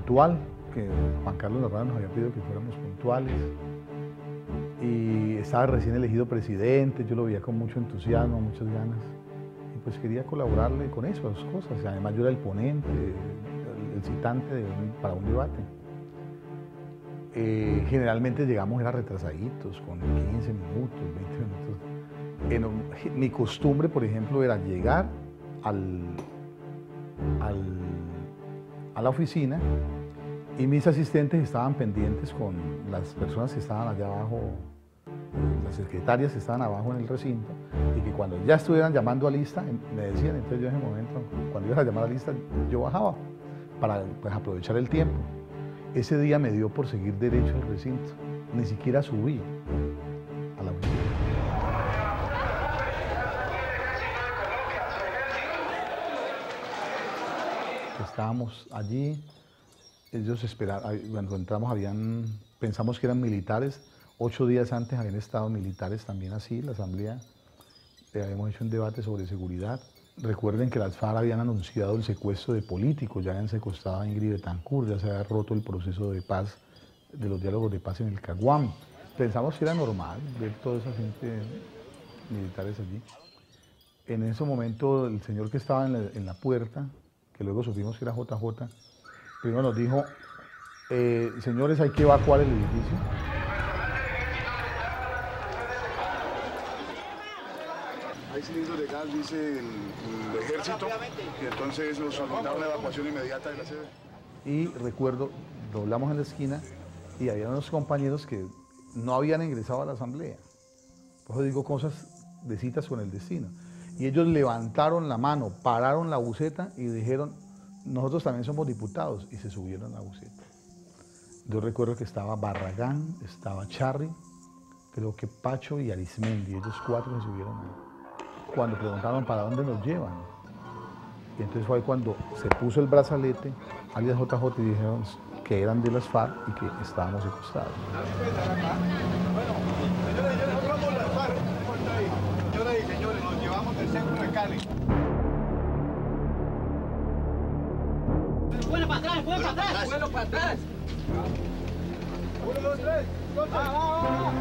puntual, que Juan Carlos Narváez nos había pedido que fuéramos puntuales. Y estaba recién elegido presidente, yo lo veía con mucho entusiasmo, muchas ganas. Y pues quería colaborarle con eso, las cosas. Además yo era el ponente, el citante para un debate. Generalmente llegamos, era retrasaditos, con 15 minutos, 20 minutos. Mi costumbre, por ejemplo, era llegar a la oficina y mis asistentes estaban pendientes con las personas que estaban allá abajo, las secretarias que estaban abajo en el recinto, y que cuando ya estuvieran llamando a lista, me decían. Entonces yo en ese momento, cuando iban a llamar a lista, yo bajaba para pues, aprovechar el tiempo. Ese día me dio por seguir derecho al recinto, ni siquiera subí a la oficina. Estábamos allí, ellos esperaban, cuando entramos pensamos que eran militares, 8 días antes habían estado militares también así, la asamblea, habíamos hecho un debate sobre seguridad. Recuerden que las FARC habían anunciado el secuestro de políticos, ya habían secuestrado a Ingrid Betancourt, ya se había roto el proceso de paz, de los diálogos de paz en el Caguán. Pensamos que era normal ver toda esa gente militares allí. En ese momento el señor que estaba en la puerta, que luego supimos que era JJ, primero nos dijo, señores, hay que evacuar el edificio. Hay cilindros de gas, dice el ejército, y entonces nos solicitaron la evacuación inmediata de la sede. Y recuerdo, doblamos en la esquina y había unos compañeros que no habían ingresado a la asamblea. Por eso digo cosas de citas con el destino. Y ellos levantaron la mano, pararon la buseta y dijeron, nosotros también somos diputados, y se subieron a la buseta. Yo recuerdo que estaba Barragán, estaba Charri, creo que Pacho y Arismendi, ellos 4 se subieron ahí. Cuando preguntaron para dónde nos llevan, y entonces fue cuando se puso el brazalete, alias JJ, y dijeron que eran de las FARC y que estábamos secuestrados. Bueno, señores, nosotros somos las FARC, señoras y señores, nos llevamos del centro de Cali. ¡Vuelo para atrás! ¡Vuelo para atrás! ¡Vuelo para atrás! 1, 2, 3, ¡va!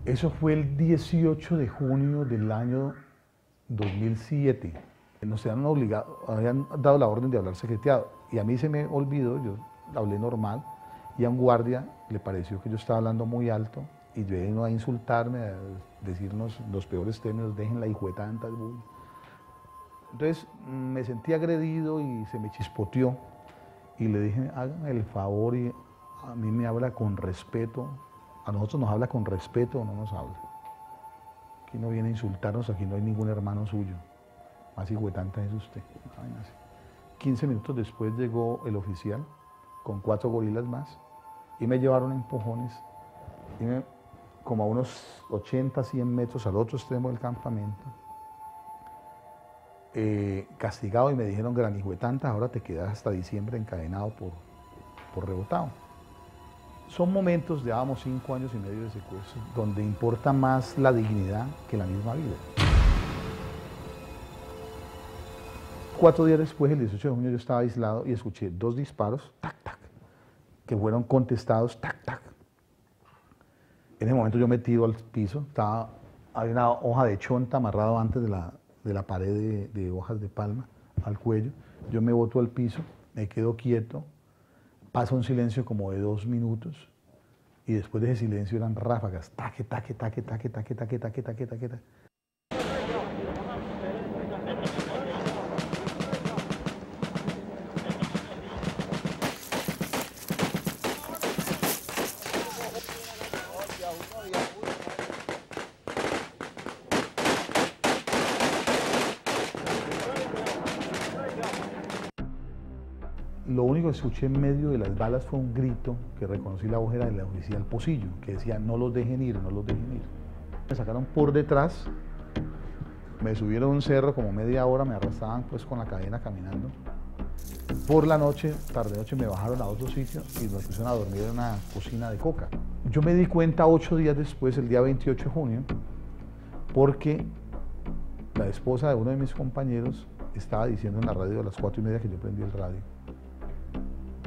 Eso fue el 18 de junio del año 2007. Nos habían dado la orden de hablar secreteado, y a mí se me olvidó, yo hablé normal, y a un guardia le pareció que yo estaba hablando muy alto y vino a insultarme, a decirnos los peores términos, dejen la hijo de tantas bullas. Entonces me sentí agredido y se me chispoteó, y le dije, háganme el favor y a mí me habla con respeto. A nosotros nos habla con respeto o no nos habla. Aquí no viene a insultarnos, aquí no hay ningún hermano suyo. Más hijuetanta es usted. 15 minutos después llegó el oficial con 4 gorilas más y me llevaron empujones como a unos 80, 100 metros al otro extremo del campamento. Castigado, y me dijeron, gran hijuetanta, ahora te quedas hasta diciembre encadenado por rebotado. Son momentos, llevábamos 5 años y medio de secuestro, donde importa más la dignidad que la misma vida. 4 días después, el 18 de junio, yo estaba aislado y escuché 2 disparos, tac, tac, que fueron contestados, tac, tac. En ese momento yo me tiro al piso, había una hoja de chonta amarrada antes de la pared de hojas de palma al cuello. Yo me boto al piso, me quedo quieto. Pasa un silencio como de 2 minutos, y después de ese silencio eran ráfagas, taque, taque, taque, taque, taque, taque, taque, taque, taque, taque. Lo único que escuché en medio de las balas fue un grito que reconocí la voz era del oficial Pocillo, que decía: no los dejen ir, no los dejen ir. Me sacaron por detrás, me subieron a un cerro como media hora, me arrastraban pues con la cadena caminando. Por la noche, tarde noche, me bajaron a otro sitio y me pusieron a dormir en una cocina de coca. Yo me di cuenta 8 días después, el día 28 de junio, porque la esposa de uno de mis compañeros estaba diciendo en la radio a las 4:30 que yo prendí el radio,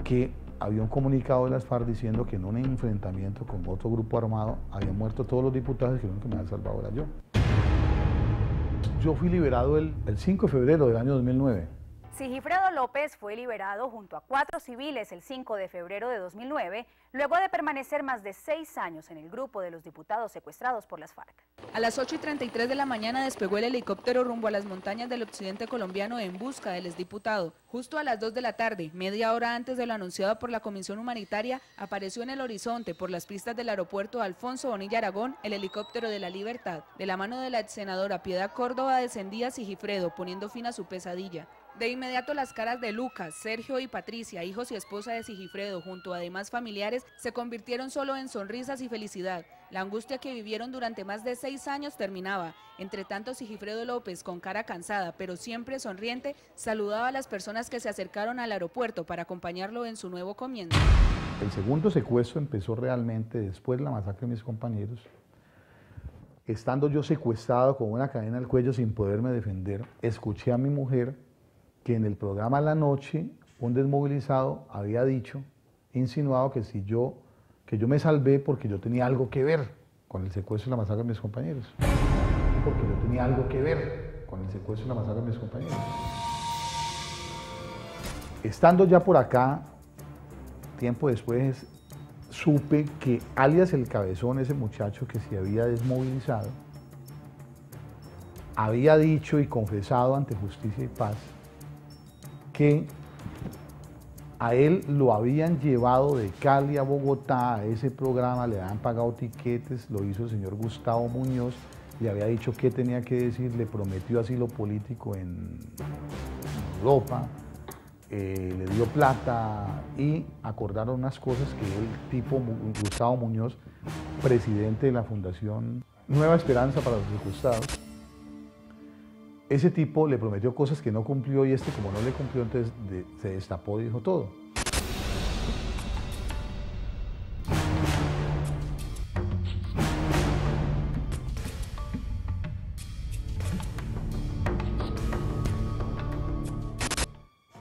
que había un comunicado de las FARC diciendo que en un enfrentamiento con otro grupo armado habían muerto todos los diputados y que el único que me había salvado era yo. Yo fui liberado el 5 de febrero del año 2009. Sigifredo López fue liberado junto a 4 civiles el 5 de febrero de 2009, luego de permanecer más de 6 años en el grupo de los diputados secuestrados por las FARC. A las 8:33 de la mañana despegó el helicóptero rumbo a las montañas del occidente colombiano en busca del exdiputado. Justo a las 2 de la tarde, media hora antes de lo anunciado por la Comisión Humanitaria, apareció en el horizonte por las pistas del aeropuerto Alfonso Bonilla Aragón el helicóptero de la Libertad. De la mano de la ex senadora Piedad Córdoba descendía Sigifredo, poniendo fin a su pesadilla. De inmediato las caras de Lucas, Sergio y Patricia, hijos y esposa de Sigifredo, junto a demás familiares, se convirtieron solo en sonrisas y felicidad. La angustia que vivieron durante más de 6 años terminaba. Entre tanto, Sigifredo López, con cara cansada, pero siempre sonriente, saludaba a las personas que se acercaron al aeropuerto para acompañarlo en su nuevo comienzo. El segundo secuestro empezó realmente después de la masacre de mis compañeros. Estando yo secuestrado con una cadena al cuello sin poderme defender, escuché a mi mujer que en el programa La Noche, un desmovilizado había dicho, insinuado que yo me salvé porque yo tenía algo que ver con el secuestro y la masacre de mis compañeros. Porque yo tenía algo que ver con el secuestro y la masacre de mis compañeros. Estando ya por acá, tiempo después, supe que alias el Cabezón, ese muchacho que se había desmovilizado, había dicho y confesado ante Justicia y Paz que a él lo habían llevado de Cali a Bogotá a ese programa, le habían pagado tiquetes, lo hizo el señor Gustavo Muñoz, le había dicho qué tenía que decir, le prometió asilo político en Europa, le dio plata y acordaron unas cosas que el tipo Gustavo Muñoz, presidente de la Fundación Nueva Esperanza para los Disgustados, ese tipo le prometió cosas que no cumplió y como no le cumplió, entonces se destapó y dijo todo.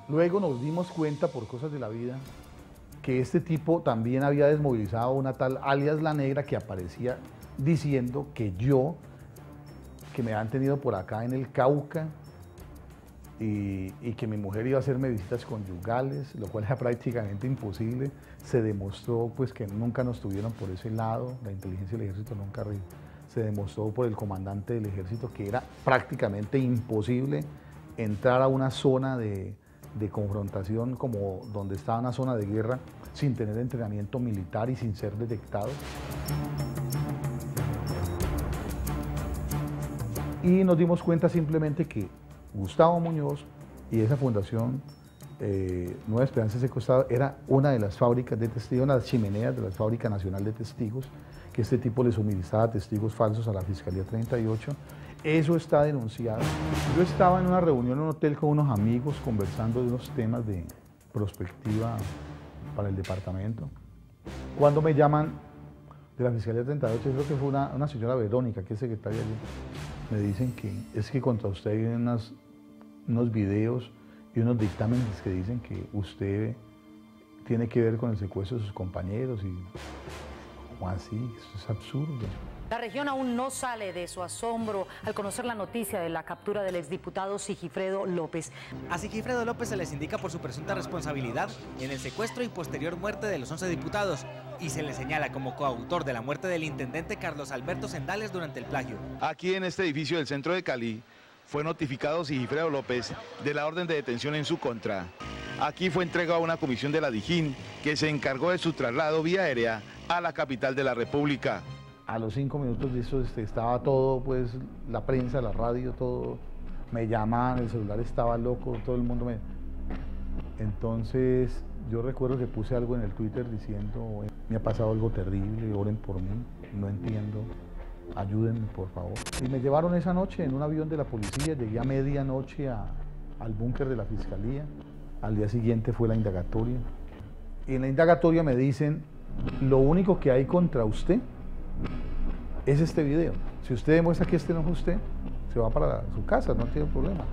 Luego nos dimos cuenta por cosas de la vida que este tipo también había desmovilizado a una tal alias La Negra que aparecía diciendo que me habían tenido por acá en el Cauca y que mi mujer iba a hacerme visitas conyugales, lo cual era prácticamente imposible. Se demostró pues que nunca nos tuvieron por ese lado, la inteligencia del ejército nunca se demostró por el comandante del ejército que era prácticamente imposible entrar a una zona de confrontación como donde estaba una zona de guerra sin tener entrenamiento militar y sin ser detectado. Y nos dimos cuenta simplemente que Gustavo Muñoz y esa fundación Nueva Esperanza Secuestrada era una de las fábricas de testigos, una de las chimeneas de la Fábrica Nacional de Testigos, que este tipo le suministraba testigos falsos a la Fiscalía 38. Eso está denunciado. Yo estaba en una reunión en un hotel con unos amigos conversando de unos temas de prospectiva para el departamento. Cuando me llaman de la Fiscalía 38, creo que fue una señora Verónica, que es secretaria allí, me dicen que es que contra usted hay unos videos y unos dictámenes que dicen que usted tiene que ver con el secuestro de sus compañeros y ¿cómo así? Eso es absurdo. La región aún no sale de su asombro al conocer la noticia de la captura del exdiputado Sigifredo López. A Sigifredo López se les indica por su presunta responsabilidad en el secuestro y posterior muerte de los 11 diputados y se le señala como coautor de la muerte del intendente Carlos Alberto Sendales durante el plagio. Aquí en este edificio del centro de Cali fue notificado Sigifredo López de la orden de detención en su contra. Aquí fue entregado a una comisión de la Dijín que se encargó de su traslado vía aérea a la capital de la República. A los 5 minutos de eso estaba todo, pues la prensa, la radio, todo, me llamaban, el celular estaba loco, todo el mundo Entonces yo recuerdo que puse algo en el Twitter diciendo, me ha pasado algo terrible, oren por mí, no entiendo, ayúdenme por favor. Y me llevaron esa noche en un avión de la policía, llegué a medianoche al búnker de la fiscalía, al día siguiente fue la indagatoria. Y en la indagatoria me dicen, lo único que hay contra usted es este video. Si usted demuestra que este no es usted, se va para su casa, no tiene problema.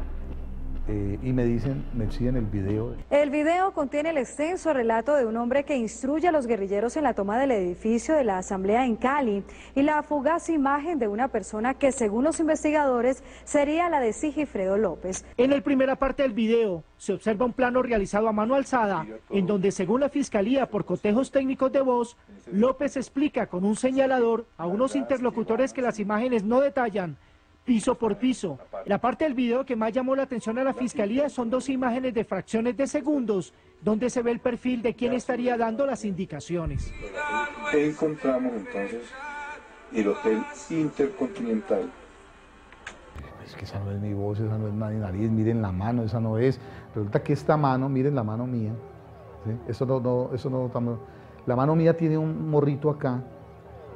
Y me exigen el video. El video contiene el extenso relato de un hombre que instruye a los guerrilleros en la toma del edificio de la Asamblea en Cali y la fugaz imagen de una persona que, según los investigadores, sería la de Sigifredo López. En la primera parte del video se observa un plano realizado a mano alzada, en donde, según la Fiscalía, por cotejos técnicos de voz, López explica con un señalador a unos interlocutores que las imágenes no detallan, piso por piso. La parte del video que más llamó la atención a la Fiscalía son dos imágenes de fracciones de segundos, donde se ve el perfil de quien estaría dando las indicaciones. Encontramos entonces el Hotel Intercontinental. Es que esa no es mi voz, esa no es mi nariz, miren la mano, esa no es. Resulta que esta mano, miren la mano mía, ¿sí? La mano mía tiene un morrito acá,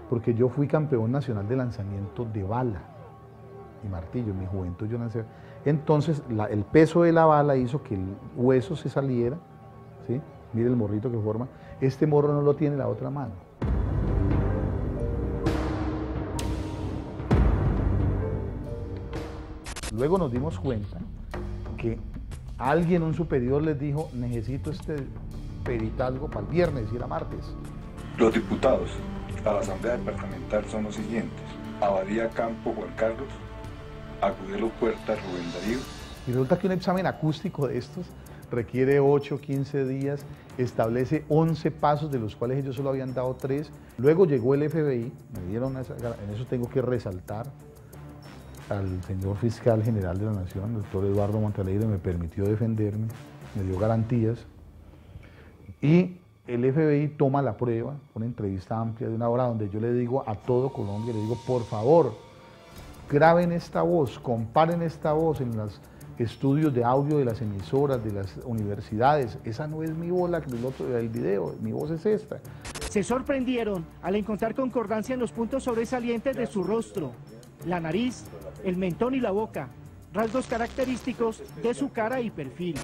porque yo fui campeón nacional de lanzamiento de bala y martillo, en mi juventud yo nací. Entonces el peso de la bala hizo que el hueso se saliera, ¿sí? Mire el morrito que forma. Este morro no lo tiene la otra mano. Luego nos dimos cuenta que alguien, un superior, les dijo, necesito este peritazgo para el viernes y era martes. Los diputados a la Asamblea Departamental son los siguientes: Abadía Campo Juan Carlos, Agudelo Puerta Rubén Darío. Y resulta que un examen acústico de estos requiere 8, 15 días, establece 11 pasos, de los cuales ellos solo habían dado 3. Luego llegó el FBI, me dieron en eso tengo que resaltar al señor fiscal general de la Nación, el doctor Eduardo Montalegre, me permitió defenderme, me dio garantías. Y el FBI toma la prueba, una entrevista amplia de 1 hora, donde yo le digo a todo Colombia, le digo, por favor, graben esta voz, comparen esta voz en los estudios de audio de las emisoras, de las universidades. Esa no es mi voz, la del video, mi voz es esta. Se sorprendieron al encontrar concordancia en los puntos sobresalientes de su rostro, la nariz, el mentón y la boca, rasgos característicos de su cara y perfil.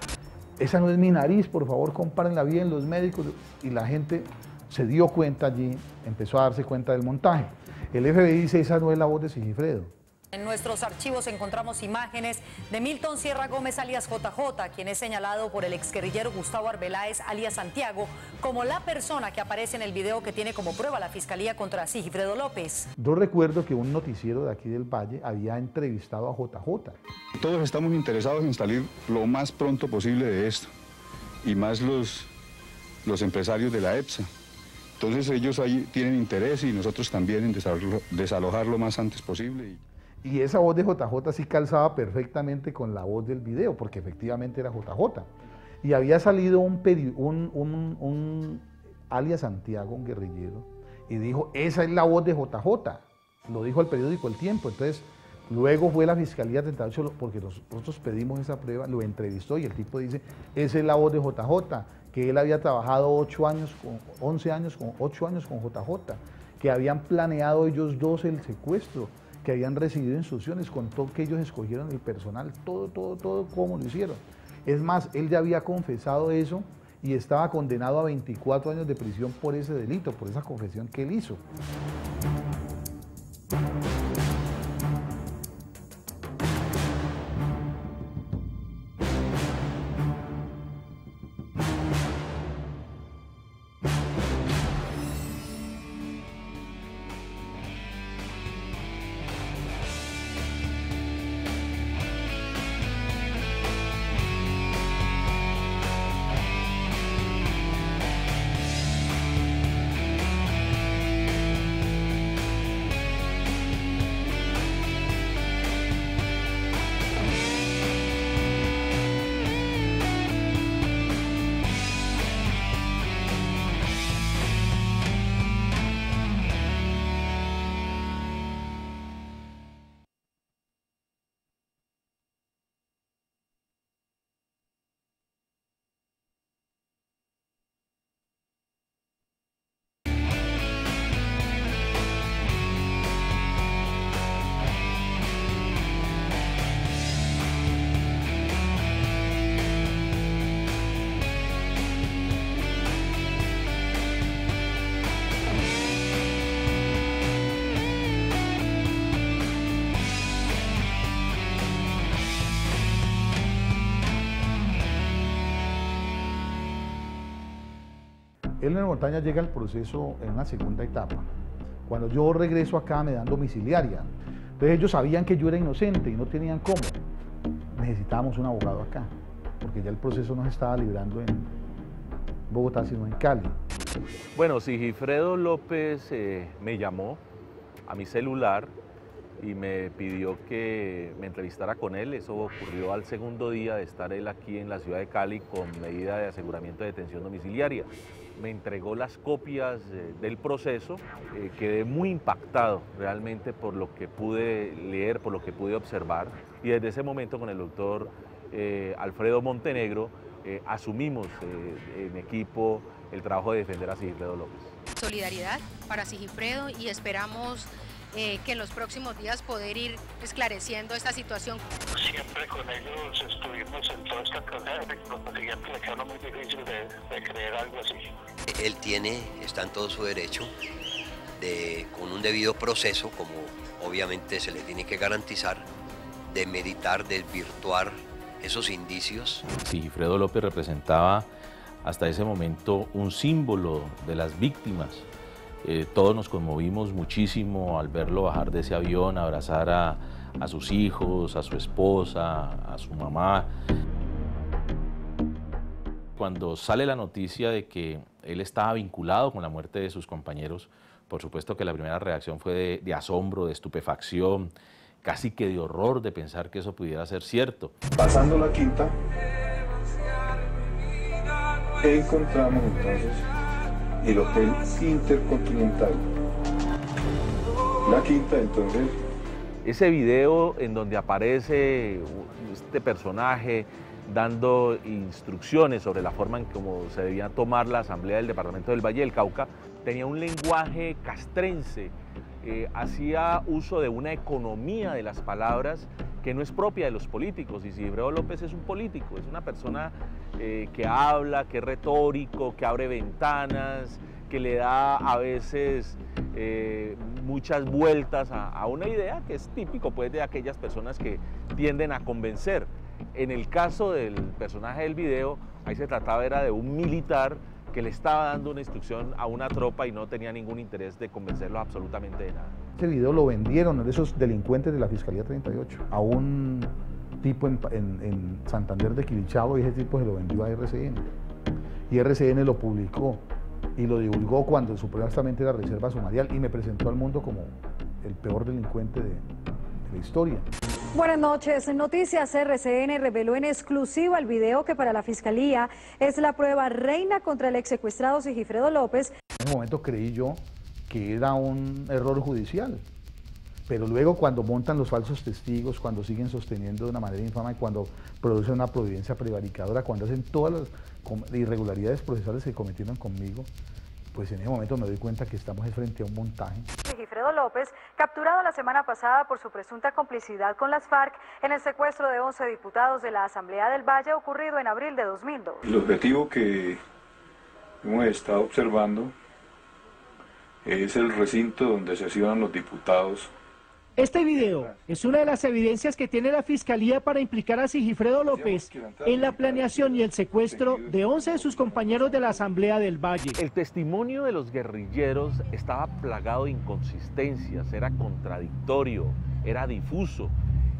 Esa no es mi nariz, por favor, compárenla bien los médicos. Y la gente se dio cuenta allí, empezó a darse cuenta del montaje. El FBI dice, esa no es la voz de Sigifredo. En nuestros archivos encontramos imágenes de Milton Sierra Gómez, alias JJ, quien es señalado por el exguerrillero Gustavo Arbeláez, alias Santiago, como la persona que aparece en el video que tiene como prueba la Fiscalía contra Sigifredo López. Yo recuerdo que un noticiero de aquí del Valle había entrevistado a JJ. Todos estamos interesados en salir lo más pronto posible de esto, y más los empresarios de la EPSA. Entonces ellos ahí tienen interés y nosotros también en desalojar lo más antes posible. Y esa voz de JJ sí calzaba perfectamente con la voz del video, porque efectivamente era JJ. Y había salido un alias Santiago, un guerrillero, y dijo, esa es la voz de JJ. Lo dijo el periódico El Tiempo. Entonces, luego fue la Fiscalía 38, porque nosotros pedimos esa prueba, lo entrevistó y el tipo dice, esa es la voz de JJ, que él había trabajado 8 años con JJ, que habían planeado ellos dos el secuestro, que habían recibido instrucciones, contó que ellos escogieron el personal, todo cómo lo hicieron. Es más, él ya había confesado eso y estaba condenado a 24 años de prisión por ese delito, por esa confesión que él hizo. Elmer Montaña llega al proceso en una segunda etapa. Cuando yo regreso acá me dan domiciliaria. Entonces ellos sabían que yo era inocente y no tenían cómo. Necesitábamos un abogado acá, porque ya el proceso no se estaba librando en Bogotá, sino en Cali. Bueno, Sigifredo López me llamó a mi celular y me pidió que me entrevistara con él. Eso ocurrió al segundo día de estar él aquí en la ciudad de Cali con medida de aseguramiento de detención domiciliaria. Me entregó las copias del proceso, quedé muy impactado realmente por lo que pude leer, por lo que pude observar, y desde ese momento con el doctor Alfredo Montenegro asumimos en equipo el trabajo de defender a Sigifredo López. Solidaridad para Sigifredo y esperamos que en los próximos días poder ir esclareciendo esta situación. Siempre con ellos estuvimos en toda esta carrera, nos seguían planteando muy difícil de creer algo así. Él está en todo su derecho, con un debido proceso, como obviamente se le tiene que garantizar, de meditar, desvirtuar esos indicios. Sigifredo López representaba hasta ese momento un símbolo de las víctimas. Todos nos conmovimos muchísimo al verlo bajar de ese avión, abrazar a sus hijos, a su esposa, a su mamá. Cuando sale la noticia de que él estaba vinculado con la muerte de sus compañeros, por supuesto que la primera reacción fue de asombro, de estupefacción, casi que de horror de pensar que eso pudiera ser cierto. Pasando la quinta, encontramos entonces el Hotel Intercontinental. La quinta, entonces. Ese video en donde aparece este personaje dando instrucciones sobre la forma en cómo se debía tomar la asamblea del departamento del Valle del Cauca, tenía un lenguaje castrense, hacía uso de una economía de las palabras que no es propia de los políticos, y Sigifredo López es un político, es una persona que habla, que es retórico, que abre ventanas, que le da a veces muchas vueltas a una idea que es típico pues, de aquellas personas que tienden a convencer. En el caso del personaje del video, ahí se trataba era de un militar que le estaba dando una instrucción a una tropa y no tenía ningún interés de convencerlo absolutamente de nada. Ese video lo vendieron esos delincuentes de la Fiscalía 38 a un tipo en Santander de Quilichao, y ese tipo se lo vendió a RCN. Y RCN lo publicó y lo divulgó cuando supuestamente era reserva sumarial y me presentó al mundo como el peor delincuente de la historia. Buenas noches. Noticias RCN reveló en exclusiva el video que para la Fiscalía es la prueba reina contra el ex secuestrado Sigifredo López. En ese momento creí yo que era un error judicial, pero luego cuando montan los falsos testigos, cuando siguen sosteniendo de una manera infame, cuando producen una providencia prevaricadora, cuando hacen todas las irregularidades procesales que cometieron conmigo, pues en ese momento me doy cuenta que estamos frente a un montaje. Sigifredo López, capturado la semana pasada por su presunta complicidad con las FARC en el secuestro de 11 diputados de la Asamblea del Valle ocurrido en abril de 2002. El objetivo que hemos estado observando es el recinto donde sesionan los diputados. Este video es una de las evidencias que tiene la Fiscalía para implicar a Sigifredo López en la planeación y el secuestro de 11 de sus compañeros de la Asamblea del Valle. El testimonio de los guerrilleros estaba plagado de inconsistencias, era contradictorio, era difuso,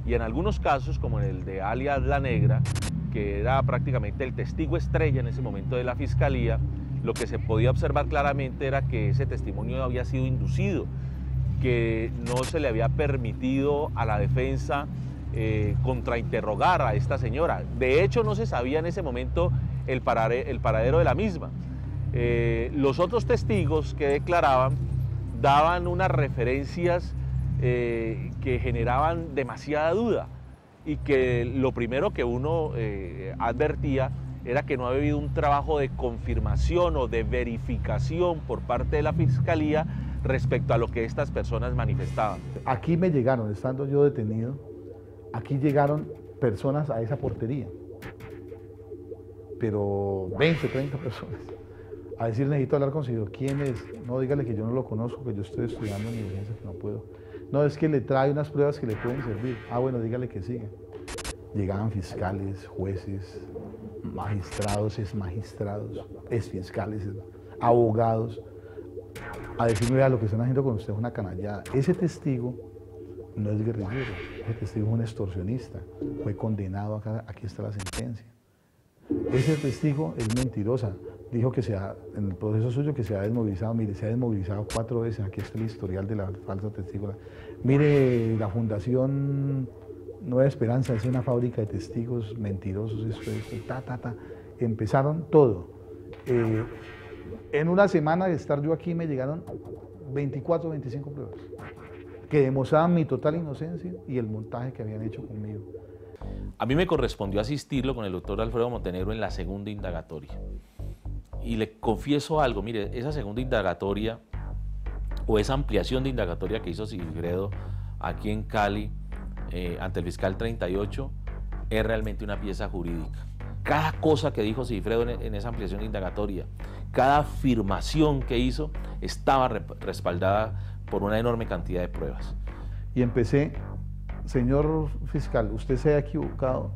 y en algunos casos, como en el de alias La Negra, que era prácticamente el testigo estrella en ese momento de la Fiscalía, lo que se podía observar claramente era que ese testimonio había sido inducido, que no se le había permitido a la defensa contrainterrogar a esta señora. De hecho, no se sabía en ese momento el paradero de la misma. Los otros testigos que declaraban daban unas referencias que generaban demasiada duda, y que lo primero que uno advertía era que no había habido un trabajo de confirmación o de verificación por parte de la Fiscalía respecto a lo que estas personas manifestaban. Aquí me llegaron, estando yo detenido, aquí llegaron personas a esa portería, pero 20, 30 personas, a decir necesito hablar con señor. ¿Quién es? No, dígale que yo no lo conozco, que yo estoy estudiando en mi urgencia, que no puedo. No, es que le trae unas pruebas que le pueden servir. Ah, bueno, dígale que siga. Llegaban fiscales, jueces, magistrados, exmagistrados, exfiscales, abogados, a decirme, vea, lo que están haciendo con usted es una canallada. Ese testigo no es guerrillero, ese testigo es un extorsionista, fue condenado acá, aquí está la sentencia. Ese testigo es mentirosa, dijo que en el proceso suyo que se ha desmovilizado, mire, se ha desmovilizado 4 veces, aquí está el historial de la falsa testigo. Mire, la Fundación Nueva Esperanza es una fábrica de testigos mentirosos, esto, empezaron todo. En una semana de estar yo aquí me llegaron 24 o 25 pruebas que demostraban mi total inocencia y el montaje que habían hecho conmigo. A mí me correspondió asistirlo con el doctor Alfredo Montenegro en la segunda indagatoria. Y le confieso algo, mire, esa segunda indagatoria o esa ampliación de indagatoria que hizo Sigifredo aquí en Cali ante el fiscal 38 es realmente una pieza jurídica. Cada cosa que dijo Sigifredo en esa ampliación de indagatoria, cada afirmación que hizo estaba respaldada por una enorme cantidad de pruebas. Y empecé, señor fiscal, usted se ha equivocado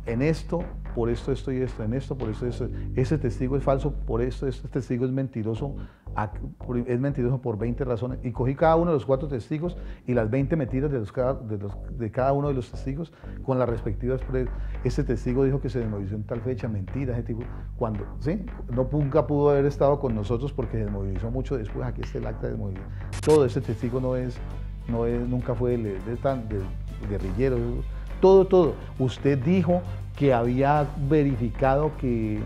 en esto, por esto, esto y esto, en esto, por esto, esto. Ese testigo es falso por esto, este testigo es mentiroso por 20 razones. Y cogí cada uno de los 4 testigos y las 20 mentiras de cada uno de los testigos con las respectivas pruebas. Este testigo dijo que se desmovilizó en tal fecha, mentira, ese tipo, cuando, ¿sí? Nunca pudo haber estado con nosotros porque se desmovilizó mucho después, aquí está el acta de desmovilización. Todo ese testigo nunca fue de guerrillero, todo. Usted dijo que había verificado que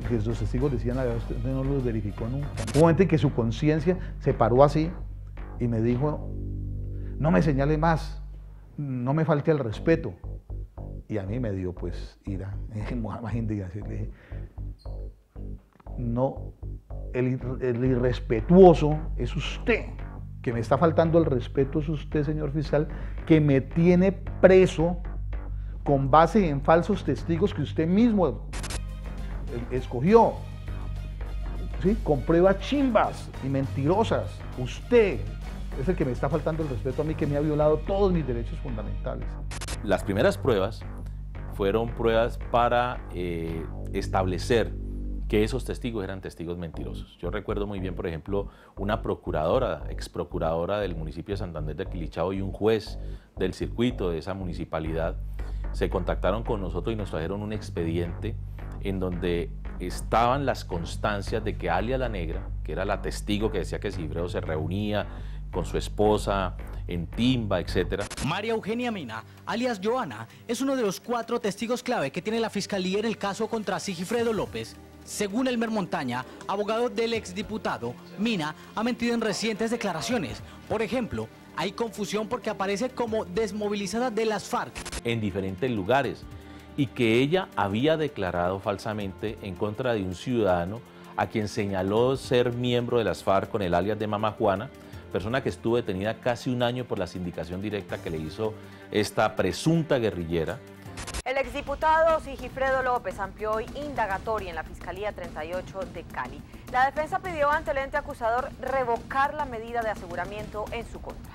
los testigos decían, usted no los verificó nunca. Un momento en que su conciencia se paró así y me dijo, no me señale más, no me falte al respeto. Y a mí me dio pues ira, más indignación. Le dije, no, el irrespetuoso es usted, que me está faltando el respeto es usted, señor fiscal, que me tiene preso con base en falsos testigos que usted mismo escogió, ¿sí? Con pruebas chimbas y mentirosas. Usted es el que me está faltando el respeto a mí, que me ha violado todos mis derechos fundamentales. Las primeras pruebas fueron pruebas para establecer que esos testigos eran testigos mentirosos. Yo recuerdo muy bien, por ejemplo, una procuradora, exprocuradora del municipio de Santander de Quilichao y un juez del circuito de esa municipalidad se contactaron con nosotros y nos trajeron un expediente en donde estaban las constancias de que Alias La Negra, que era la testigo que decía que Sigifredo se reunía con su esposa en Timba, etc. María Eugenia Mina, alias Joana, es uno de los 4 testigos clave que tiene la Fiscalía en el caso contra Sigifredo López. Según Elmer Montaña, abogado del exdiputado, Mina ha mentido en recientes declaraciones. Por ejemplo, hay confusión porque aparece como desmovilizada de las FARC en diferentes lugares y que ella había declarado falsamente en contra de un ciudadano a quien señaló ser miembro de las FARC con el alias de Mama Juana, persona que estuvo detenida casi un año por la sindicación directa que le hizo esta presunta guerrillera. El exdiputado Sigifredo López amplió hoy indagatoria en la Fiscalía 38 de Cali. La defensa pidió ante el ente acusador revocar la medida de aseguramiento en su contra.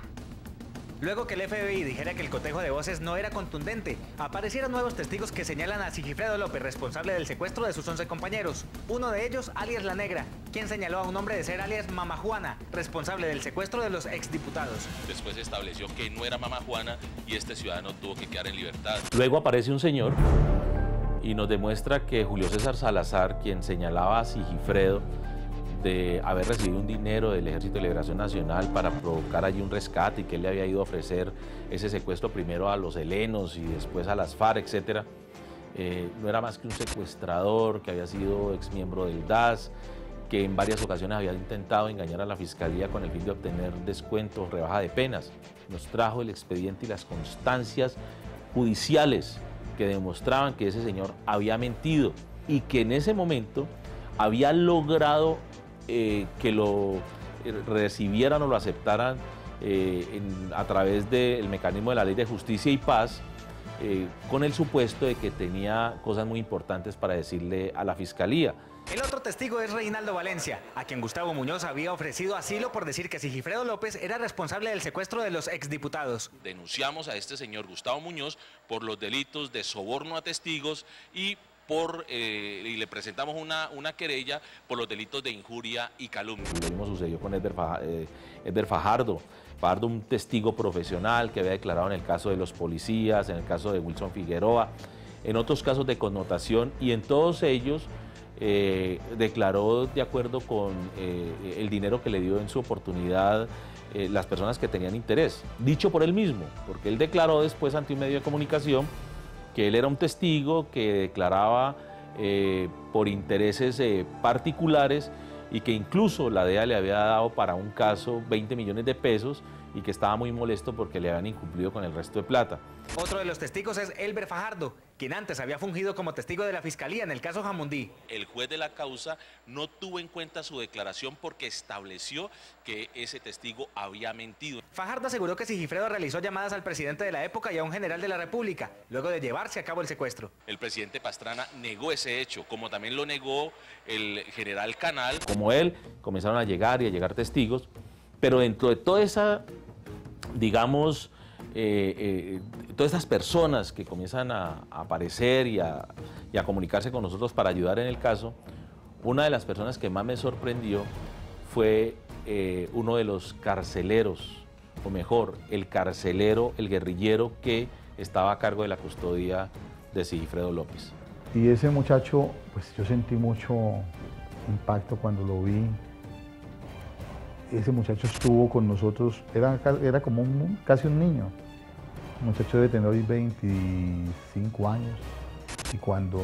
Luego que el FBI dijera que el cotejo de voces no era contundente, aparecieron nuevos testigos que señalan a Sigifredo López responsable del secuestro de sus 11 compañeros. Uno de ellos, alias La Negra, quien señaló a un hombre de ser alias Mama Juana, responsable del secuestro de los exdiputados. Después se estableció que no era Mama Juana y este ciudadano tuvo que quedar en libertad. Luego aparece un señor y nos demuestra que Julio César Salazar, quien señalaba a Sigifredo de haber recibido un dinero del Ejército de Liberación Nacional para provocar allí un rescate y que él le había ido a ofrecer ese secuestro primero a los helenos y después a las FARC, etc. No era más que un secuestrador que había sido exmiembro del DAS, que en varias ocasiones había intentado engañar a la Fiscalía con el fin de obtener descuentos, rebaja de penas. Nos trajo el expediente y las constancias judiciales que demostraban que ese señor había mentido y que en ese momento había logrado que lo recibieran o lo aceptaran a través del mecanismo de la Ley de Justicia y Paz, con el supuesto de que tenía cosas muy importantes para decirle a la Fiscalía. El otro testigo es Reinaldo Valencia, a quien Gustavo Muñoz había ofrecido asilo por decir que Sigifredo López era responsable del secuestro de los exdiputados. Denunciamos a este señor Gustavo Muñoz por los delitos de soborno a testigos y y le presentamos una querella por los delitos de injuria y calumnia. Lo mismo sucedió con Edber Fajardo. Fajardo, un testigo profesional que había declarado en el caso de los policías, en el caso de Wilson Figueroa, en otros casos de connotación, y en todos ellos declaró de acuerdo con el dinero que le dio en su oportunidad las personas que tenían interés, dicho por él mismo, porque él declaró después ante un medio de comunicación que él era un testigo que declaraba por intereses particulares y que incluso la DEA le había dado para un caso 20 millones de pesos y que estaba muy molesto porque le habían incumplido con el resto de plata. Otro de los testigos es Elber Fajardo, quien antes había fungido como testigo de la Fiscalía en el caso Jamundí. El juez de la causa no tuvo en cuenta su declaración porque estableció que ese testigo había mentido. Fajardo aseguró que Sigifredo realizó llamadas al presidente de la época y a un general de la República, luego de llevarse a cabo el secuestro. El presidente Pastrana negó ese hecho, como también lo negó el general Canal. Como él, comenzaron a llegar testigos, pero dentro de toda esa, digamos, todas estas personas que comienzan a aparecer y a comunicarse con nosotros para ayudar en el caso, una de las personas que más me sorprendió fue uno de los carceleros, o mejor, el carcelero, el guerrillero que estaba a cargo de la custodia de Sigifredo López. Y ese muchacho, pues yo sentí mucho impacto cuando lo vi. Ese muchacho estuvo con nosotros, era como casi un niño. El muchacho debe tener hoy 25 años. Y cuando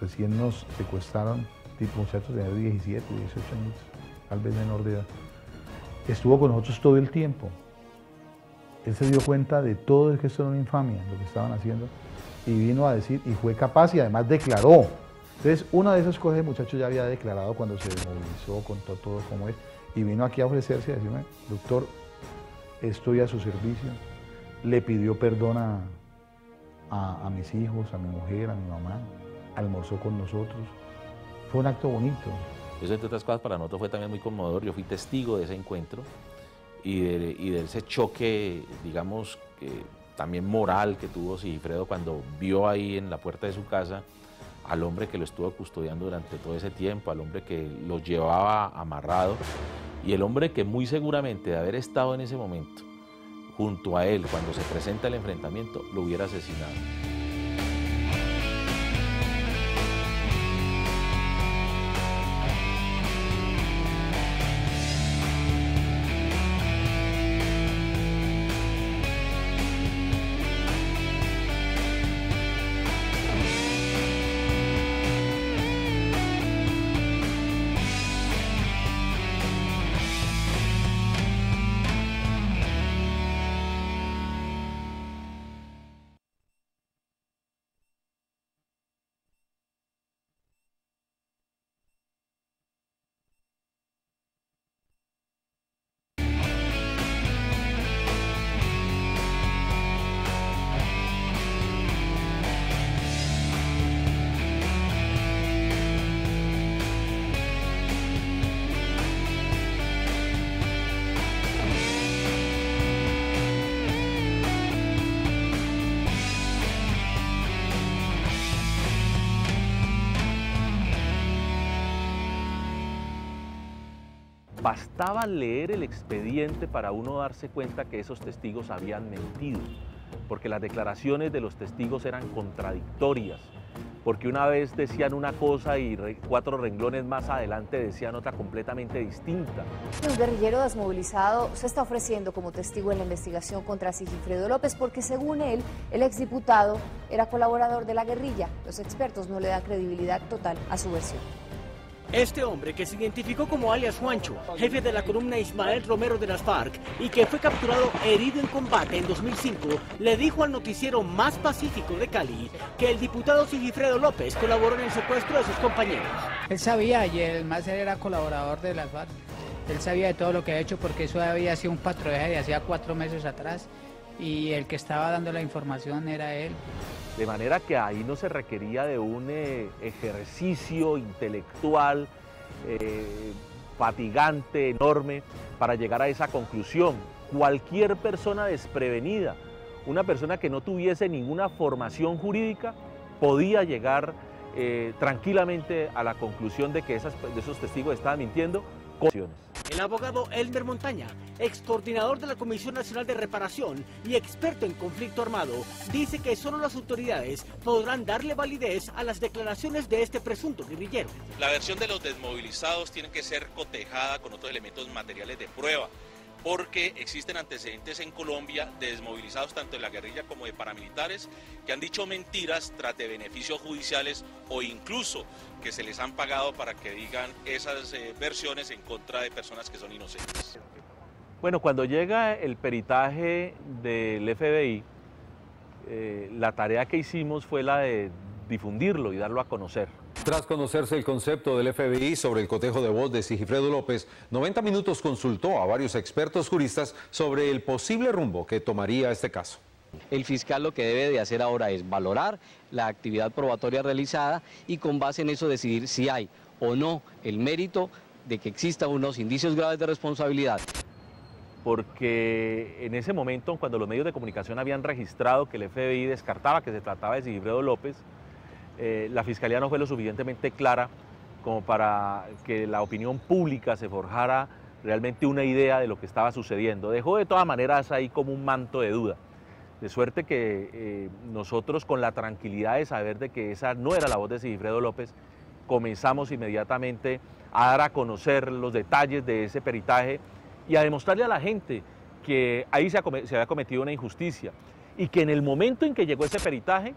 recién nos secuestraron, tipo muchachos de 17, 18 años, tal vez menor de edad, estuvo con nosotros todo el tiempo. Él se dio cuenta de todo, es que esto era una infamia, lo que estaban haciendo, y vino a decir, y fue capaz y además declaró. Entonces, una de esas cosas el muchacho ya había declarado cuando se movilizó, contó todo cómo es, y vino aquí a ofrecerse y a decirme, doctor, estoy a su servicio. Le pidió perdón a mis hijos, a mi mujer, a mi mamá, almorzó con nosotros. Fue un acto bonito. Eso, entre otras cosas, para nosotros fue también muy conmovedor. Yo fui testigo de ese encuentro y de ese choque, digamos, también moral que tuvo Sigifredo cuando vio ahí en la puerta de su casa al hombre que lo estuvo custodiando durante todo ese tiempo, al hombre que lo llevaba amarrado y el hombre que muy seguramente de haber estado en ese momento junto a él cuando se presenta el enfrentamiento lo hubiera asesinado. Bastaba leer el expediente para uno darse cuenta que esos testigos habían mentido, porque las declaraciones de los testigos eran contradictorias, porque una vez decían una cosa y 4 renglones más adelante decían otra completamente distinta. Un guerrillero desmovilizado se está ofreciendo como testigo en la investigación contra Sigifredo López porque, según él, el exdiputado era colaborador de la guerrilla. Los expertos no le dan credibilidad total a su versión. Este hombre, que se identificó como alias Juancho, jefe de la columna Ismael Romero de las FARC y que fue capturado herido en combate en 2005, le dijo al noticiero más pacífico de Cali que el diputado Sigifredo López colaboró en el secuestro de sus compañeros. Él sabía, y el más era colaborador de las FARC. Él sabía de todo lo que ha hecho porque eso había sido un patrullaje de hacía 4 meses atrás y el que estaba dando la información era él. De manera que ahí no se requería de un ejercicio intelectual fatigante, enorme, para llegar a esa conclusión. Cualquier persona desprevenida, una persona que no tuviese ninguna formación jurídica, podía llegar tranquilamente a la conclusión de que esos testigos estaban mintiendo. El abogado Elmer Montaña, ex coordinador de la Comisión Nacional de Reparación y experto en conflicto armado, dice que solo las autoridades podrán darle validez a las declaraciones de este presunto guerrillero. La versión de los desmovilizados tiene que ser cotejada con otros elementos materiales de prueba, porque existen antecedentes en Colombia de desmovilizados tanto de la guerrilla como de paramilitares que han dicho mentiras tras de beneficios judiciales o incluso que se les han pagado para que digan esas versiones en contra de personas que son inocentes. Bueno, cuando llega el peritaje del FBI, la tarea que hicimos fue la de difundirlo y darlo a conocer. Tras conocerse el concepto del FBI sobre el cotejo de voz de Sigifredo López, 90 Minutos consultó a varios expertos juristas sobre el posible rumbo que tomaría este caso. El fiscal lo que debe de hacer ahora es valorar la actividad probatoria realizada y con base en eso decidir si hay o no el mérito de que existan unos indicios graves de responsabilidad. Porque en ese momento, cuando los medios de comunicación habían registrado que el FBI descartaba que se trataba de Sigifredo López, la Fiscalía no fue lo suficientemente clara como para que la opinión pública se forjara realmente una idea de lo que estaba sucediendo. Dejó de todas maneras ahí como un manto de duda, de suerte que nosotros, con la tranquilidad de saber de que esa no era la voz de Sigifredo López, comenzamos inmediatamente a dar a conocer los detalles de ese peritaje y a demostrarle a la gente que ahí se había cometido una injusticia y que en el momento en que llegó ese peritaje,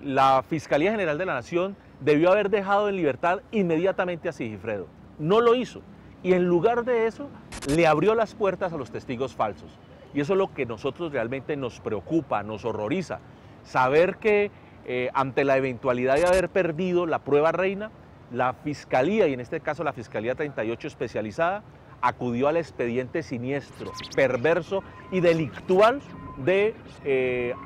la Fiscalía General de la Nación debió haber dejado en libertad inmediatamente a Sigifredo. No lo hizo y en lugar de eso le abrió las puertas a los testigos falsos. Y eso es lo que nosotros realmente nos preocupa, nos horroriza, saber que ante la eventualidad de haber perdido la prueba reina, la Fiscalía, y en este caso la Fiscalía 38 especializada, acudió al expediente siniestro, perverso y delictual de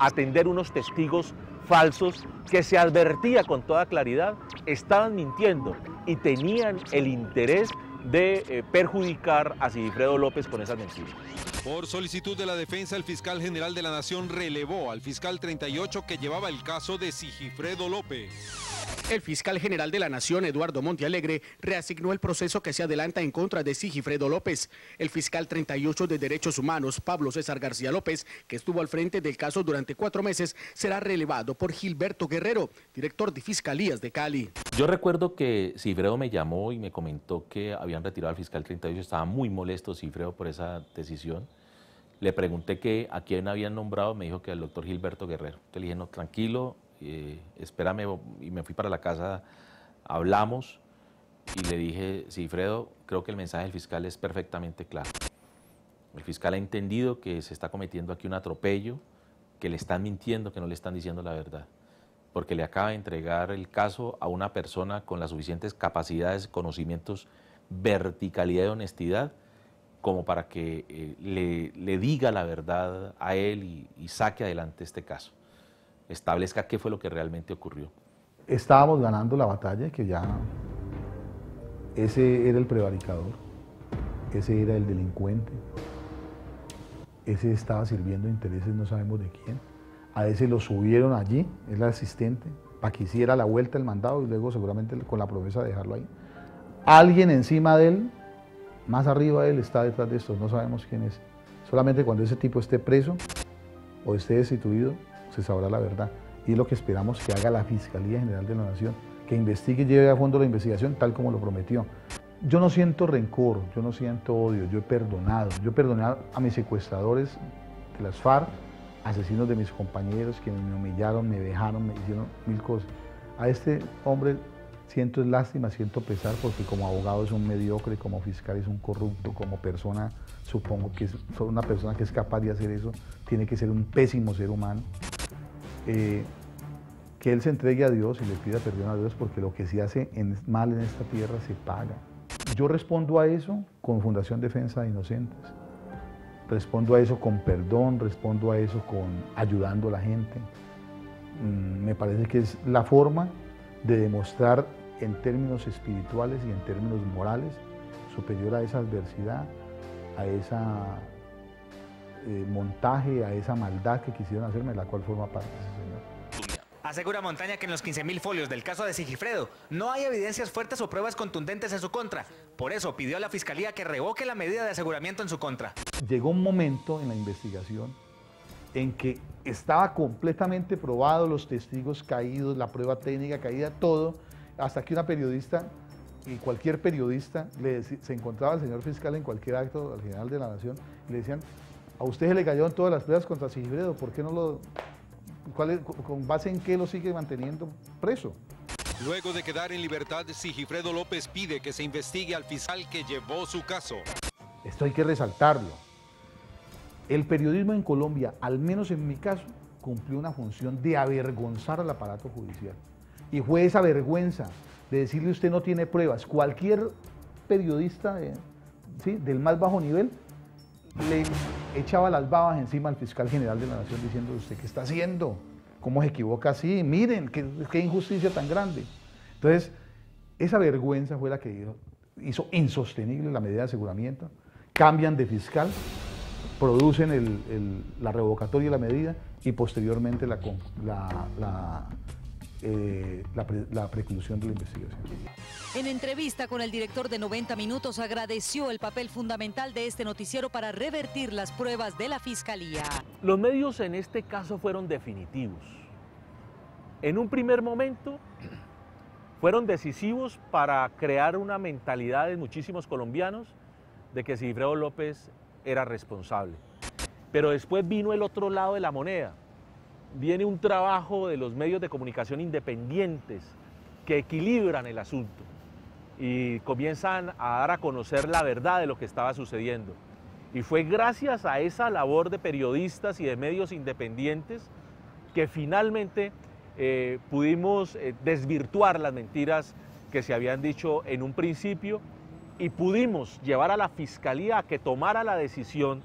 atender unos testigos falsos que se advertía con toda claridad estaban mintiendo y tenían el interés de perjudicar a Sigifredo López con esas mentiras. Por solicitud de la defensa, el fiscal general de la Nación relevó al fiscal 38 que llevaba el caso de Sigifredo López. El fiscal general de la Nación, Eduardo Montealegre, reasignó el proceso que se adelanta en contra de Sigifredo López. El fiscal 38 de Derechos Humanos, Pablo César García López, que estuvo al frente del caso durante 4 meses, será relevado por Gilberto Guerrero, director de Fiscalías de Cali. Yo recuerdo que Sigifredo me llamó y me comentó que habían retirado al fiscal 38, estaba muy molesto Sigifredo por esa decisión. Le pregunté a quién habían nombrado, me dijo que al doctor Gilberto Guerrero. Entonces le dije, no, tranquilo, espérame, y me fui para la casa, hablamos y le dije, Sigifredo, creo que el mensaje del fiscal es perfectamente claro. El fiscal ha entendido que se está cometiendo aquí un atropello, que le están mintiendo, que no le están diciendo la verdad, porque le acaba de entregar el caso a una persona con las suficientes capacidades, conocimientos, verticalidad y honestidad como para que le diga la verdad a él y saque adelante este caso, establezca qué fue lo que realmente ocurrió. Estábamos ganando la batalla, que ya ese era el prevaricador, ese era el delincuente, ese estaba sirviendo intereses no sabemos de quién, a ese lo subieron allí, es el asistente, para que hiciera la vuelta del mandado y luego seguramente con la promesa de dejarlo ahí. Alguien encima de él, más arriba de él, está detrás de esto, no sabemos quién es. Solamente cuando ese tipo esté preso o esté destituido, se sabrá la verdad. Y es lo que esperamos que haga la Fiscalía General de la Nación, que investigue y lleve a fondo la investigación tal como lo prometió. Yo no siento rencor, yo no siento odio, yo he perdonado a mis secuestradores de las FARC, asesinos de mis compañeros, quienes me humillaron, me vejaron, me hicieron mil cosas. A este hombre siento lástima, siento pesar, porque como abogado es un mediocre, como fiscal es un corrupto, como persona, supongo que es una persona que es capaz de hacer eso, tiene que ser un pésimo ser humano. Que él se entregue a Dios y le pida perdón a Dios, porque lo que se hace mal en esta tierra se paga. Yo respondo a eso con Fundación Defensa de Inocentes, respondo a eso con perdón, respondo a eso con ayudando a la gente. Me parece que es la forma de demostrar en términos espirituales y en términos morales superior a esa adversidad, a ese montaje, a esa maldad que quisieron hacerme, la cual forma parte de ese señor. Asegura Montaña que en los 15.000 folios del caso de Sigifredo no hay evidencias fuertes o pruebas contundentes en su contra. Por eso pidió a la Fiscalía que revoque la medida de aseguramiento en su contra. Llegó un momento en la investigación en que estaba completamente probado, los testigos caídos, la prueba técnica caída, todo, hasta que una periodista, y cualquier periodista, se encontraba al señor fiscal en cualquier acto, al general de la Nación, y le decían, a usted se le cayeron todas las pruebas contra Sigifredo, ¿por qué no lo...? ¿Con base en qué lo sigue manteniendo preso? Luego de quedar en libertad, Sigifredo López pide que se investigue al fiscal que llevó su caso. Esto hay que resaltarlo. El periodismo en Colombia, al menos en mi caso, cumplió una función de avergonzar al aparato judicial. Y fue esa vergüenza de decirle usted no tiene pruebas. Cualquier periodista del más bajo nivel le echaba las babas encima al fiscal general de la Nación diciendo, ¿usted qué está haciendo? ¿Cómo se equivoca así? Miren, qué injusticia tan grande. Entonces, esa vergüenza fue la que hizo insostenible la medida de aseguramiento. Cambian de fiscal, producen la revocatoria de la medida y posteriormente la preclusión de la investigación. En entrevista con el director de 90 Minutos agradeció el papel fundamental de este noticiero para revertir las pruebas de la Fiscalía. Los medios en este caso fueron definitivos. En un primer momento fueron decisivos para crear una mentalidad de muchísimos colombianos de que Sigifredo López era responsable. Pero después vino el otro lado de la moneda. Viene un trabajo de los medios de comunicación independientes que equilibran el asunto y comienzan a dar a conocer la verdad de lo que estaba sucediendo. Y fue gracias a esa labor de periodistas y de medios independientes que finalmente pudimos desvirtuar las mentiras que se habían dicho en un principio y pudimos llevar a la Fiscalía a que tomara la decisión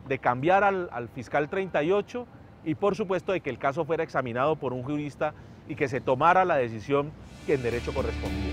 de cambiar al fiscal 38 y por supuesto de que el caso fuera examinado por un jurista y que se tomara la decisión que en derecho correspondía.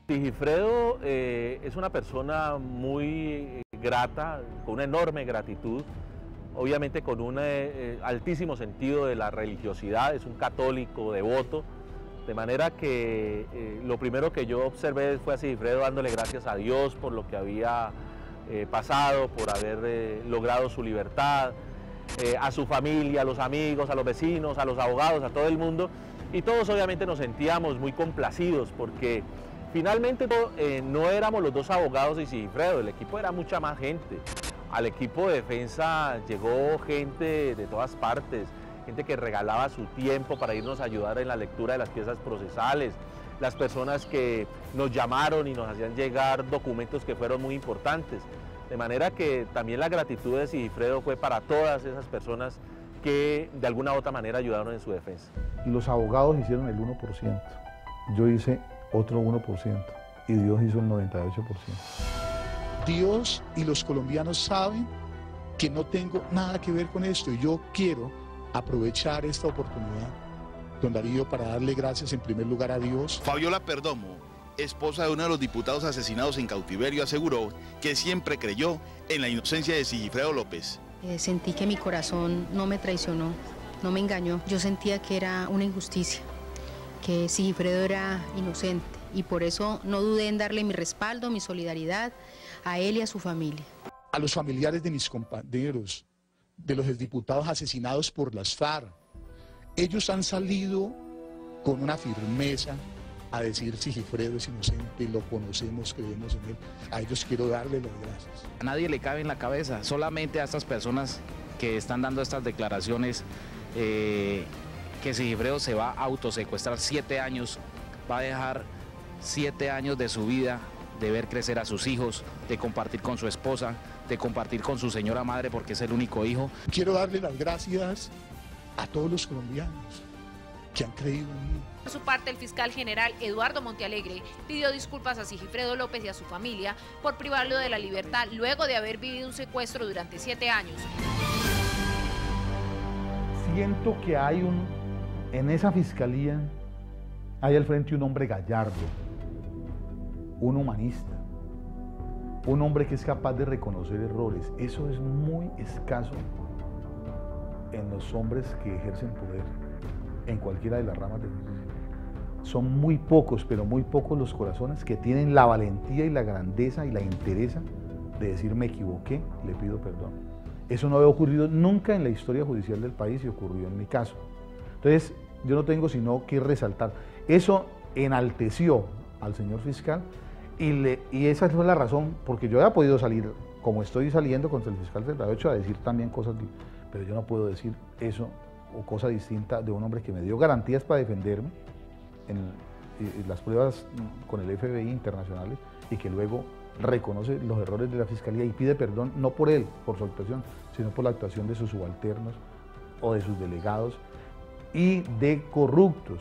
Sigifredo es una persona muy grata, con una enorme gratitud, obviamente con un altísimo sentido de la religiosidad, es un católico devoto, de manera que lo primero que yo observé fue a Sigifredo dándole gracias a Dios por lo que había pasado, por haber logrado su libertad, a su familia, a los amigos, a los vecinos, a los abogados, a todo el mundo, y todos obviamente nos sentíamos muy complacidos porque finalmente no éramos los dos abogados de Sigifredo, el equipo era mucha más gente. Al equipo de defensa llegó gente de todas partes, gente que regalaba su tiempo para irnos a ayudar en la lectura de las piezas procesales, las personas que nos llamaron y nos hacían llegar documentos que fueron muy importantes. De manera que también la gratitud de Sigifredo fue para todas esas personas que de alguna u otra manera ayudaron en su defensa. Los abogados hicieron el 1%, yo hice otro 1% y Dios hizo el 98%. Dios y los colombianos saben que no tengo nada que ver con esto y yo quiero aprovechar esta oportunidad, don Darío, para darle gracias en primer lugar a Dios. Fabiola Perdomo, esposa de uno de los diputados asesinados en cautiverio, aseguró que siempre creyó en la inocencia de Sigifredo López. Sentí que mi corazón no me traicionó, no me engañó. Yo sentía que era una injusticia, que Sigifredo era inocente y por eso no dudé en darle mi respaldo, mi solidaridad a él y a su familia. a los familiares de mis compañeros, de los exdiputados asesinados por las FARC. Ellos han salido con una firmeza a decir Sigifredo es inocente, lo conocemos, creemos en él. A ellos quiero darle las gracias. A nadie le cabe en la cabeza, solamente a estas personas que están dando estas declaraciones, que Sigifredo se va a autosecuestrar 7 años, va a dejar 7 años de su vida, de ver crecer a sus hijos, de compartir con su esposa, de compartir con su señora madre porque es el único hijo. Quiero darle las gracias a todos los colombianos que han creído en mí. Por su parte, el fiscal general Eduardo Montealegre pidió disculpas a Sigifredo López y a su familia por privarlo de la libertad luego de haber vivido un secuestro durante 7 años. Siento que hay en esa fiscalía, hay al frente un hombre gallardo, un humanista, un hombre que es capaz de reconocer errores. Eso es muy escaso en los hombres que ejercen poder, en cualquiera de las ramas de justicia. Son muy pocos, pero muy pocos los corazones que tienen la valentía y la grandeza y la entereza de decir me equivoqué, le pido perdón. Eso no había ocurrido nunca en la historia judicial del país y ocurrió en mi caso. Entonces, yo no tengo sino que resaltar. Eso enalteció al señor fiscal y esa fue la razón, porque yo había podido salir, como estoy saliendo contra el fiscal 38, a decir también cosas, pero yo no puedo decir eso o cosa distinta de un hombre que me dio garantías para defenderme en las pruebas con el FBI internacionales y que luego reconoce los errores de la fiscalía y pide perdón, no por él, por su actuación, sino por la actuación de sus subalternos o de sus delegados y de corruptos.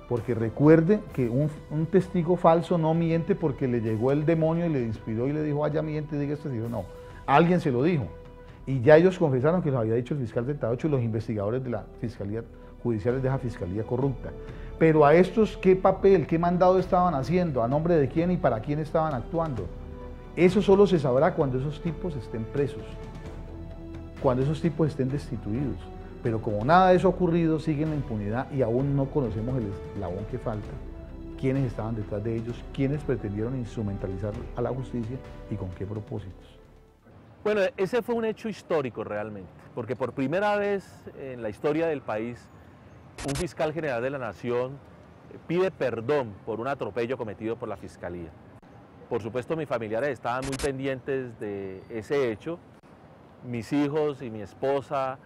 Porque recuerde que un testigo falso no miente porque le llegó el demonio y le inspiró y le dijo, vaya miente y diga esto. No, alguien se lo dijo. Y ya ellos confesaron que lo había dicho el fiscal 38 y los investigadores de la fiscalía judiciales de esa fiscalía corrupta. Pero a estos, ¿qué papel, qué mandado estaban haciendo? ¿A nombre de quién y para quién estaban actuando? Eso solo se sabrá cuando esos tipos estén presos, cuando esos tipos estén destituidos. Pero como nada de eso ha ocurrido, siguen la impunidad y aún no conocemos el eslabón que falta, quiénes estaban detrás de ellos, quiénes pretendieron instrumentalizar a la justicia y con qué propósitos. Bueno, ese fue un hecho histórico realmente, porque por primera vez en la historia del país, un fiscal general de la Nación pide perdón por un atropello cometido por la Fiscalía. Por supuesto, mis familiares estaban muy pendientes de ese hecho, mis hijos y mi esposa,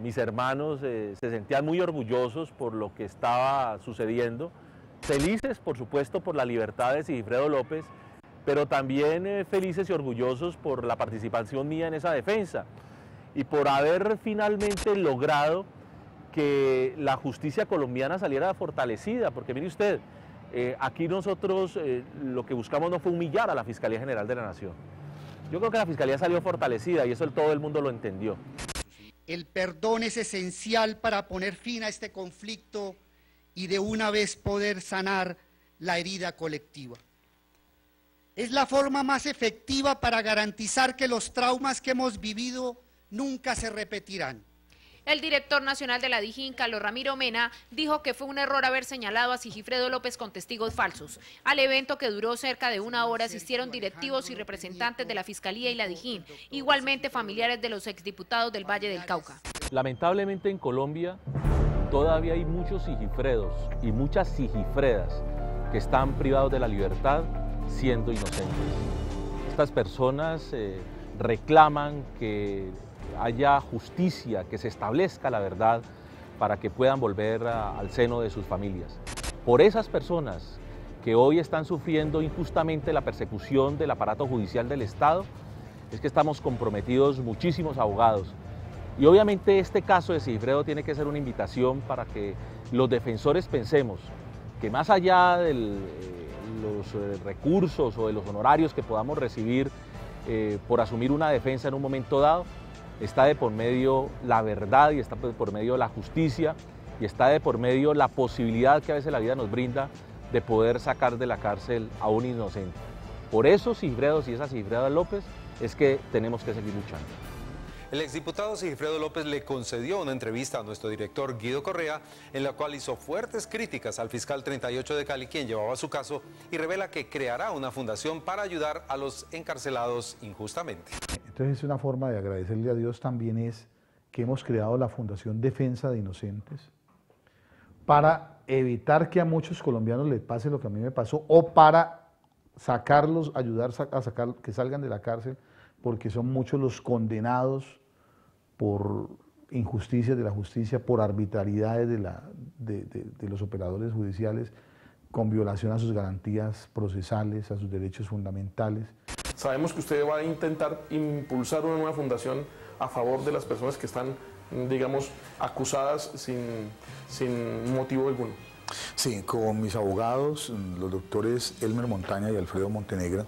mis hermanos se sentían muy orgullosos por lo que estaba sucediendo, felices por supuesto por la libertad de Sigifredo López, pero también felices y orgullosos por la participación mía en esa defensa y por haber finalmente logrado que la justicia colombiana saliera fortalecida, porque mire usted, aquí nosotros lo que buscamos no fue humillar a la Fiscalía General de la Nación. Yo creo que la Fiscalía salió fortalecida y eso todo el mundo lo entendió. El perdón es esencial para poner fin a este conflicto y de una vez poder sanar la herida colectiva. Es la forma más efectiva para garantizar que los traumas que hemos vivido nunca se repetirán. El director nacional de la DIJÍN, Carlos Ramiro Mena, dijo que fue un error haber señalado a Sigifredo López con testigos falsos. Al evento, que duró cerca de 1 hora, asistieron directivos y representantes de la Fiscalía y la DIJÍN, igualmente familiares de los exdiputados del Valle del Cauca. Lamentablemente en Colombia todavía hay muchos Sigifredos y muchas Sigifredas que están privados de la libertad siendo inocentes. Estas personas reclaman que haya justicia, que se establezca la verdad para que puedan volver al seno de sus familias. Por esas personas que hoy están sufriendo injustamente la persecución del aparato judicial del Estado, es que estamos comprometidos muchísimos abogados. Y obviamente este caso de Sigifredo tiene que ser una invitación para que los defensores pensemos que más allá de los recursos o de los honorarios que podamos recibir por asumir una defensa en un momento dado, está de por medio la verdad y está de por medio la justicia y está de por medio la posibilidad que a veces la vida nos brinda de poder sacar de la cárcel a un inocente. Por eso Sigifredo y esa Sigifreda López es que tenemos que seguir luchando. El exdiputado Sigifredo López le concedió una entrevista a nuestro director Guido Correa, en la cual hizo fuertes críticas al fiscal 38 de Cali, quien llevaba su caso, y revela que creará una fundación para ayudar a los encarcelados injustamente. Entonces es una forma de agradecerle a Dios también es que hemos creado la Fundación Defensa de Inocentes para evitar que a muchos colombianos les pase lo que a mí me pasó o para sacarlos, ayudar a sacar que salgan de la cárcel, porque son muchos los condenados por injusticias de la justicia, por arbitrariedades de los operadores judiciales, con violación a sus garantías procesales, a sus derechos fundamentales. Sabemos que usted va a intentar impulsar una nueva fundación a favor de las personas que están, digamos, acusadas sin motivo alguno. Sí, con mis abogados, los doctores Elmer Montaña y Alfredo Montenegro,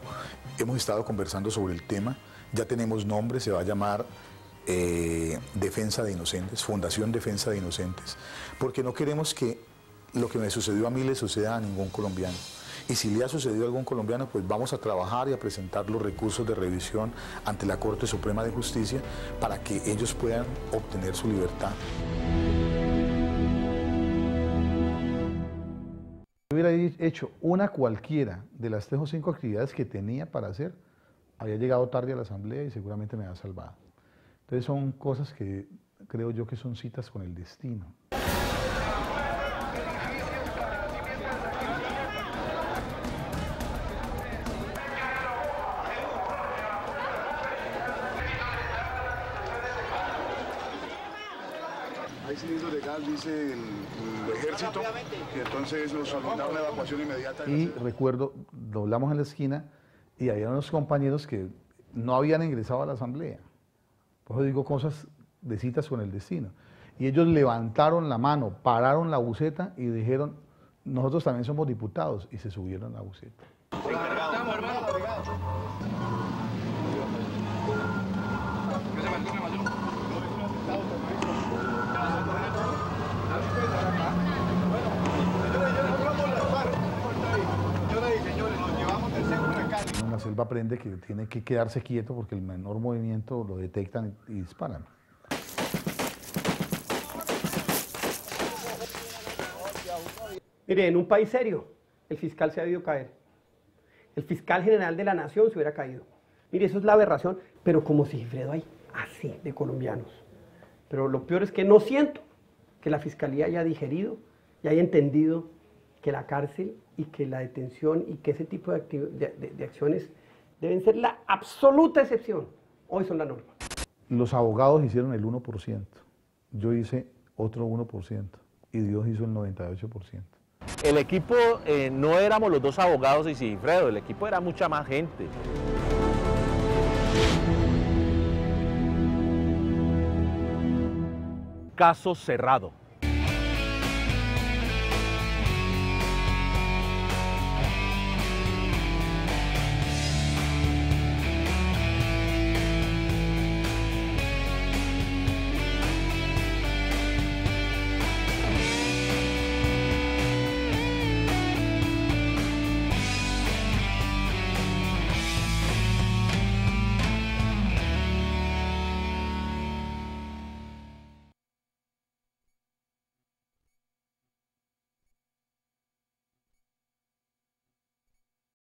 hemos estado conversando sobre el tema. Ya tenemos nombre, se va a llamar Defensa de Inocentes, Fundación Defensa de Inocentes, porque no queremos que lo que me sucedió a mí le suceda a ningún colombiano. Y si le ha sucedido a algún colombiano, pues vamos a trabajar y a presentar los recursos de revisión ante la Corte Suprema de Justicia para que ellos puedan obtener su libertad. Si hubiera hecho una cualquiera de las 3 o 5 actividades que tenía para hacer, había llegado tarde a la asamblea y seguramente me había salvado. Entonces son cosas que creo yo que son citas con el destino. Hay cilindros de gas, dice el ejército, y entonces nos solicitaron la evacuación inmediata. Y recuerdo, doblamos en la esquina y había unos compañeros que no habían ingresado a la asamblea. Por eso digo cosas de citas con el destino. Y ellos levantaron la mano, pararon la buseta y dijeron, nosotros también somos diputados, y se subieron a la buseta. En la selva aprende que tiene que quedarse quieto porque el menor movimiento lo detectan y disparan. Mire, en un país serio, el fiscal se ha debido caer. El fiscal general de la nación se hubiera caído. Mire, eso es la aberración, pero como Sigifredo hay así de colombianos. Pero lo peor es que no siento que la fiscalía haya digerido y haya entendido que la cárcel y que la detención y que ese tipo de acciones deben ser la absoluta excepción. Hoy son la norma. Los abogados hicieron el 1%, yo hice otro 1% y Dios hizo el 98%. El equipo no éramos los 2 abogados y Sigifredo, el equipo era mucha más gente. Caso cerrado.